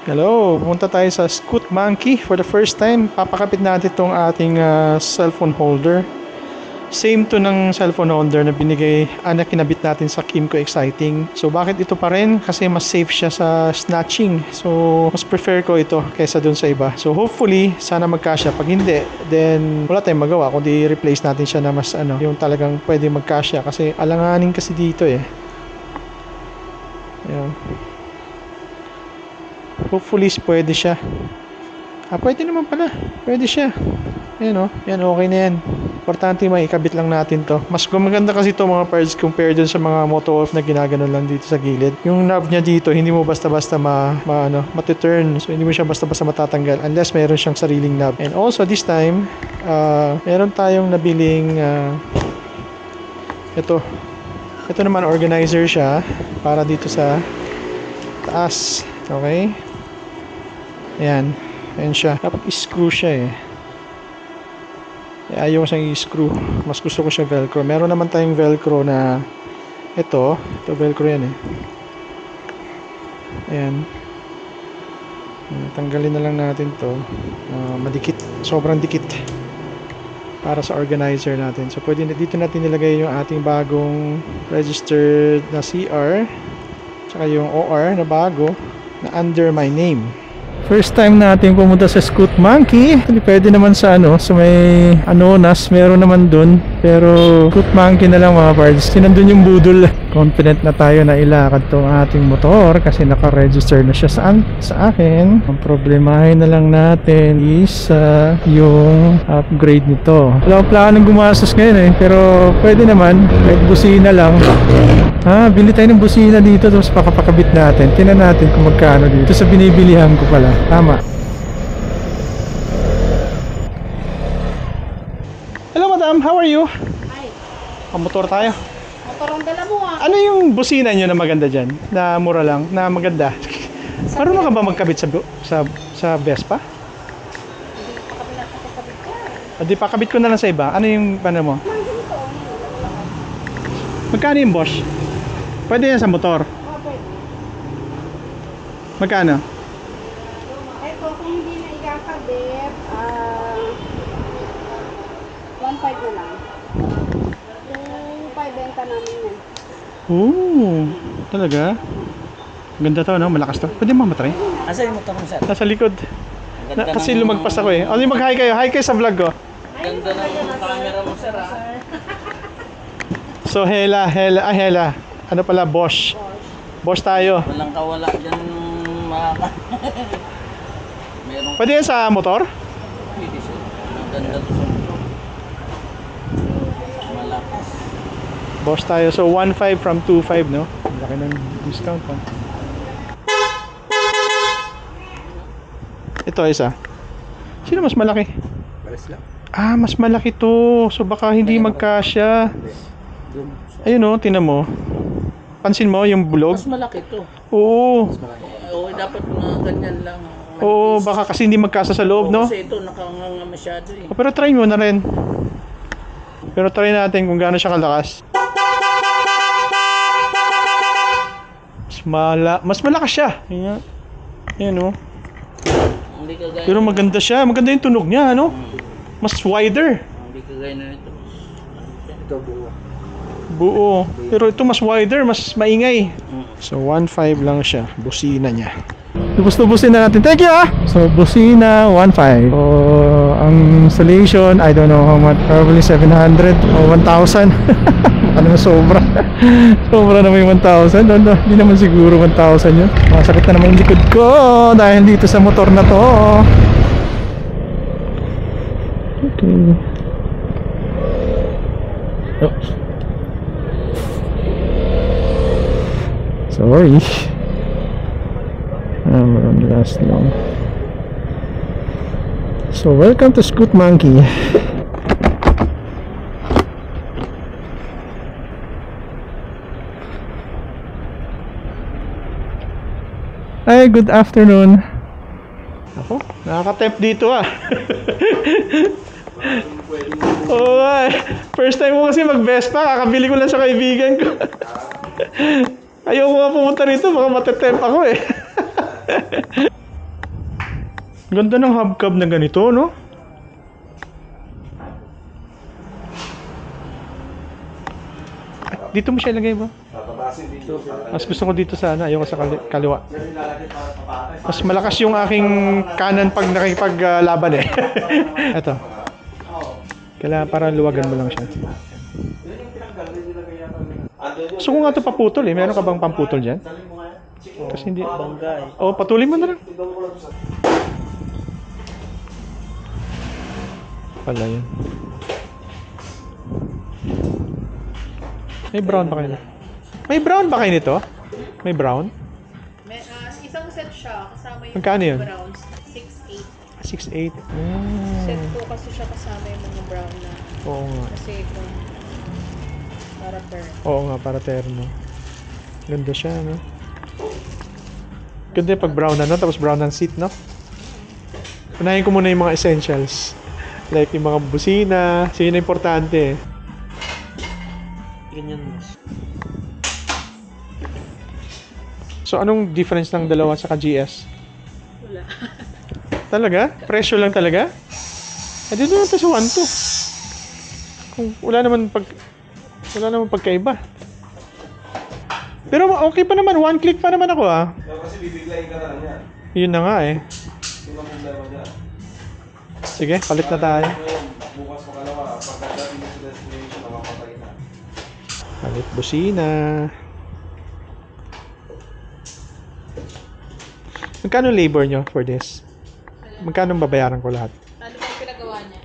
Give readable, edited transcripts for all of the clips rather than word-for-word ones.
Hello, pumunta tayo sa Scoot Monkey for the first time. Papakapit natin itong ating cellphone holder. Same to ng cellphone holder na na kinabit natin sa Kimco Exciting. So bakit ito pa rin? Kasi mas safe siya sa snatching. So mas prefer ko ito kaysa dun sa iba. So hopefully sana magkasya. Pag hindi, then wala tayong magawa kundi replace natin siya na mas yung talagang pwede magkasya. Kasi alanganin kasi dito eh. Ayan. Hopefully pwede siya. Pwede naman pala. Pwede siya. Ayan o. Yan, okay na yan. Importante maikabit lang natin to. Mas gumaganda kasi to mga parts compare dun sa mga Moto-Wolf na ginaganon lang dito sa gilid. Yung knob niya dito, hindi mo basta-basta matiturn. So hindi mo siya basta-basta matatanggal unless meron siyang sariling knob. And also this time, meron tayong nabiling ito. Ito naman organizer siya para dito sa taas. Okay? Ayan. Ayan siya. Dapat i-screw siya eh. Ayaw ko siyang i-screw. Mas gusto ko siya velcro. Meron naman tayong velcro na ito velcro yan eh. Ayan. Tanggalin na lang natin to. Madikit. Sobrang dikit. Para sa organizer natin. So pwede dito natin nilagay yung ating bagong registered na CR. Tsaka yung OR na bago na under my name. First time natin pumunta sa Scoot Monkey. Pwede naman sa sa may Anonas, meron naman dun. Pero Scoot Monkey na lang mga parts. Sinandun yung budol. Confident na tayo na ilakad tong ating motor kasi naka-register na siya sa akin. Ang problemahin na lang natin is yung upgrade nito. Wala akong planong gumastos ngayon eh. Pero pwede naman. Kahit busina lang. Bili tayo ng busina dito tapos pakapakabit natin. Tingnan natin kung magkano dito sa binibilihan ko pala. Tama. Hello madam, how are you? Hi. Motor tayo. Motor ang dala mo Ano yung busina nyo na maganda dyan? Na mura lang, na maganda? Marunong ka ba magkabit sa Vespa? Hindi pa kami nakakabit ka. Di pa kabit ko na lang sa iba. Ano yung mo? Magkano yung Bosch? Pwede yan sa motor. Pwede. Magkano? Eto, kung hindi na ikakabit, 1.5 na lang. 2.5 benta namin yan. Talaga? Ganda to, no? Malakas to. Pwede mo matry? Asa yung motor mo, sir? Nasa likod. Kasi lumagpas ako eh. Ano yung mag-hi kayo? Hi kayo sa vlog ko. Ganda ng camera mo, sir, ha? So, Hela. Ano pala? Bosch. Bosch tayo. Walang kawala dyan mga meron. Pwede yan sa motor? Pwede, sir. Maganda to sa motor. Malakas. Bosch tayo. So, 1.5 from 2.5, no? Laki ng discount, ha? Ito, isa. Sino mas malaki? Pares lang. Mas malaki to. So, baka hindi magkasya. Ayun, no? Tinan mo. Pansin mo yung bulog? Mas malaki to. Oo. Oo, dapat mga ganyan lang. Oo, baka kasi hindi magkasa sa loob, no? Kasi ito, nakanganga masyado eh. Pero try mo na rin. Pero try natin kung gaano siya kalakas. Mas malakas siya. Ayan, no? Pero maganda siya. Maganda yung tunog niya, no? Mas wider. Hindi kagaya na ito. Ito Buo. Pero ito mas wider, mas maingay. So 1.5 lang siya. Busina niya. Busina natin. Thank you So busina 1.5. So ang installation, I don't know how much. Probably 700 o 1,000. Ano na sobra. Sobra naman yung 1,000. Hindi naman siguro 1,000 yun. Masakit na naman yung likod ko dahil dito sa motor na to. Okay. Oops. Sorry. Won't last long. So welcome to Scoot Monkey. Hi, good afternoon. Ako, nakaka-tempt dito Oh, first time mo kasi mag-Vespa, kakabili ko lang sa kaibigan ko. Ayoko nga pumunta rito, baka matetempt ako eh. Ganda ng hubcap na ganito, no? Dito mo siya ilagay ba? Mas gusto ko dito sa ano, ayoko sa kaliwa. Mas malakas yung aking kanan pag nakipaglaban eh. Ito. Kailangan parang luwagan mo lang siya. Gusto ko nga ito paputol eh. Meron ka bang pamputol dyan? Kasi hindi. Oh, patulin mo na lang. Pala yun. May brown ba kayo? May brown ba kayo nito? May brown? May, isang set siya, kasama yung Magkano yun? browns. 6.8. 6.8. Set po kasi siya kasama yung mga brown na. Oo nga. Kasi ito, para per. Oo nga, para terno. Ganda siya, no? Ganda yung pag brown na, no? Tapos brown ang seat, no? Unahin ko muna yung mga essentials. Like yung mga busina. Sino na importante, eh. Ganyan mo. So, anong difference ng dalawa sa GS? Wala. Talaga? Presyo lang talaga? Eh, dito naman tayo sa 1.2. Kung wala naman pagkaiba. Pero okay pa naman. One click pa naman ako, ah. Kasi bibiglayin ka na lang yan. Yun na nga, eh. Sino ang problema niya? Sige, palit na tayo. Bukas makalawa, pagkadating mo sa destination, nakapatay na. Palit busina. Magkano labor nyo for this? Magkano babayaran ko lahat? Ano ba yung pinagawa niya?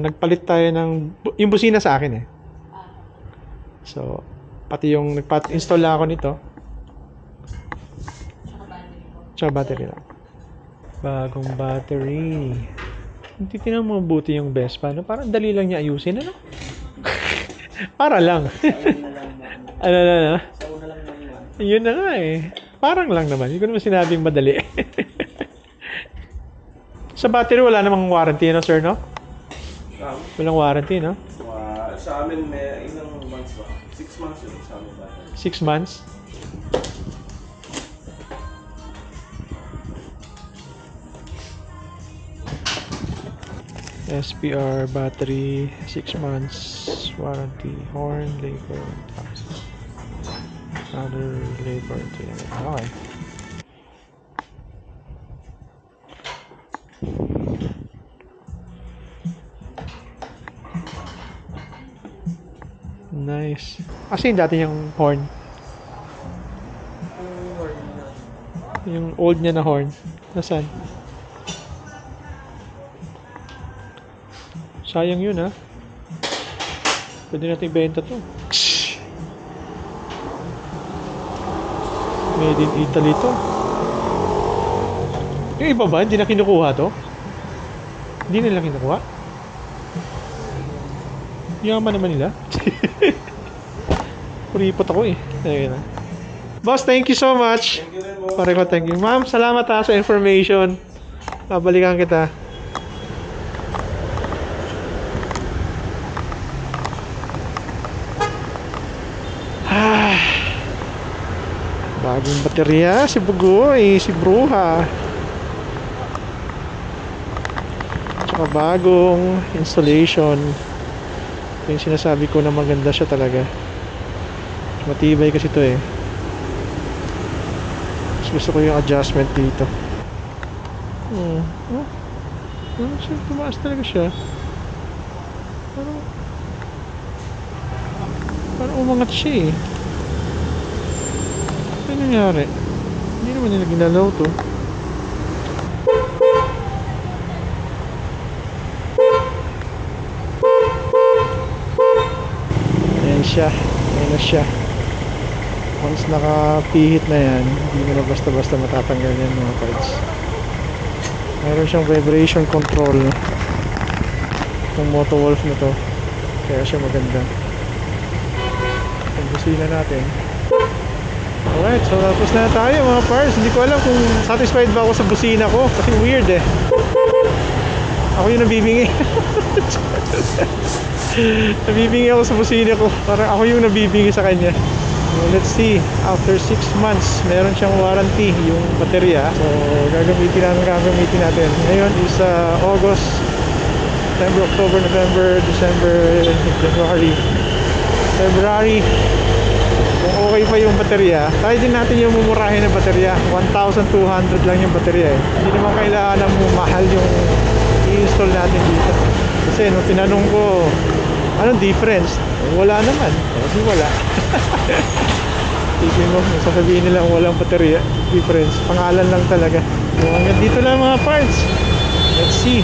Nagpalit tayo ng... Yung busina sa akin eh. So, pati yung nagpa-install lang ako nito. Tsaka battery lang. Bagong battery. Hindi tinan mo mabuti yung Vespa. No? Parang dali lang niya ayusin. Ano? Para lang. Ano na? Yun na nga eh. Parang lang naman. Hindi ko naman sinabing madali. Sa battery wala namang warranty, no sir, no? Walang warranty, no? Sa amin, may ilang months ba? 6 months yun sa amin ba? 6 months? SPR battery, 6 months warranty, horn, labor, tax. Other labor, okay. Nice. Kasi yung dati yung horn. Yung old niya na horn. Nasaan? Sayang yun, ha? Pwede natin ibenta to. Made in Italy to. Yung iba ba? Hindi na kinukuha to? Hindi nila kinukuha? Yaman naman nila. Puripot ako eh. Ayun na. Boss, thank you so much. Thank you rin, boss. Pareho, thank you. Ma'am, salamat ha sa information. Babalikan kita. Bagong baterya, si Bugoy, si Bruha. Tsaka bagong installation. Ito yung sinasabi ko na maganda siya talaga. Matibay kasi ito eh. Mas gusto ko yung adjustment dito. Siya, tumaas talaga siya. Parang umangat siya eh. Ano nangyari? Hindi naman nila ginalaw to. Ayan siya. Ayan na siya. Once nakapihit na yan, hindi na basta-basta matatanggal yan mga parts. Meron siyang vibration control ng Motowolf na to. Kaya siya maganda. Ang busina natin. Alright, so tapos na tayo mga parts. Hindi ko alam kung satisfied ba ako sa busina ko. Kasi weird eh. Ako yung nabibingi. Nabibingi ako sa busina ko. Parang ako yung nabibingi sa kanya. let's see, after 6 months meron siyang warranty yung baterya. So gagamitin natin. Ngayon is August, September, October, November, December, January, February. Kung okay pa yung baterya, tayo din natin yung mumurahin na baterya. 1,200 lang yung baterya eh. Hindi naman kailangan na mahal yung i-install natin dito. Kasi nung tinanong ko, anong difference? Wala naman. Di wala. Tignan mo, sasabihin nila walang baterya. Difference. Pangalan lang talaga. So hanggang dito lang mga parts. Let's see.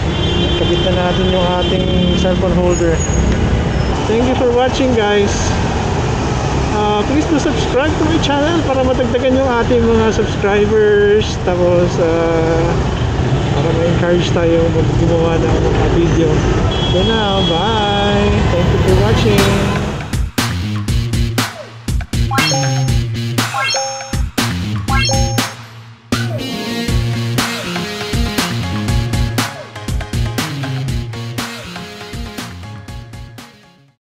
Kabit na natin yung ating cellphone holder. Thank you for watching, guys. Please do subscribe to my channel para matagdagan yung ating mga subscribers. Tapos para ma-encourage tayo gumawa ng mga video. So now, bye! Thank you for watching!